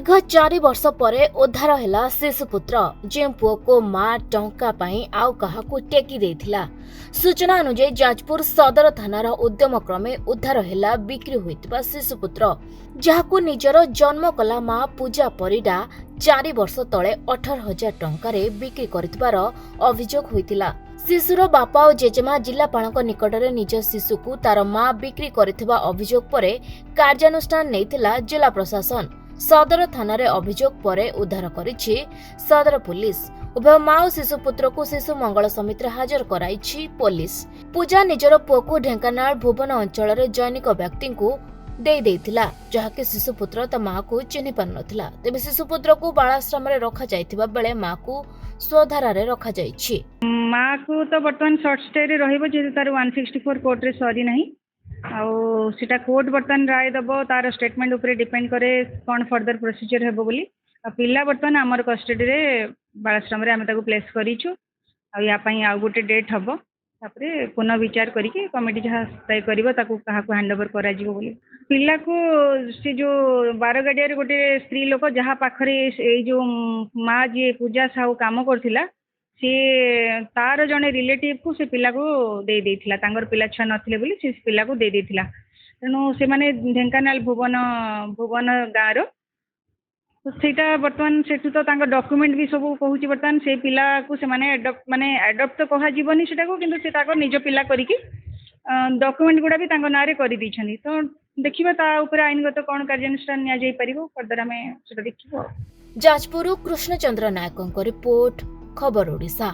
दीर्घ 4 वर्ष परे उद्धार हैला शिशुपुत्र जे पुओ को मां टंका पाई आउ काहाकू टेकी देथिला। सूचना अनुसार जाजपुर सदर थानार उद्यम क्रमे उद्धार हैला बिक्री होइतिबा शिशुपुत्र जहाकू निजर जन्म कला मां पूजा परिडा 4 वर्ष तले 18,000 टंकारे बिक्री करथिबार अभियोग होइतिला। शिशुर बापा और जेजेमा जिलापाल निकटरे निज शिशु को तार मां बिक्री करथिबा अभियोग परे कार्यानुष्ठान नेइतिला जिला प्रशासन। सदर थाना अभियोग परे उद्धार करिछि सदर पुलिस। उभय मां और शिशुपुत्र को शिशु मंगल समिति हाजर कराइछि पुलिस। पूजा निजर पुओ को ढेंकानाल भुवन अंचल जैनिक व्यक्ति को दे देथिला जहाके शिशुपुत्र ता मां को चिन्हि पार नथिला। तेबे शिशुपुत्र को बालाश्रम रे रखा जाइथिबा बेले मां को स्वधारा रे रखा जाइछि। माँ को तो बर्तमान सर्ट स्टे रे रहिबो जे तार 164 कोर्ट रे सरी नाही आउ सीटा कोर्ट बर्तमान राय दबो तार स्टेटमेंट ऊपर डिपेंड करे कोन फर्दर प्रोसीजर हेबो बोली पिला बर्तमान हमर कस्टडी रे बालाश्रम रे हम ताको प्लेस करिछु आ या पई आ गोटे डेट हबो तापरे पुनः विचार करिके कमिटी जहा तय करबो ताको कहा को हैंडओवर करा जिवो बोली पिला को से जो बारगाडिया रे गोटे स्त्री लोक जहा पाखरे ए जो माँ जे पूजा साहू काम करथिला सी तार जड़े रिलेटिव को से पिला को दे देथिला तांगर पिला छुआ नथिले बोली से पिला को दे देथिला तेणु से माने ढेंकानाल भुवन गाँव तो सेटा बर्तमान सेठू तो तांगर डॉक्यूमेंट भी सब कहूँ बर्तमान से पिला को से माने एडप्ट तो कहा जीवनी सेटा को किंतु से ताको निज पिला करिकी डॉक्यूमेंट गुड़ा भी तांगर नारे करि दैछनी तो देखिबा ता ऊपर आईनगत कोन कार्यानुष्ठान निया जाई परिबो फर्दर हमें सेटा देखिबो। जाजपुर कृष्णचंद्र नायकଙ୍କ रिपोर्ट खबर ओडिशा।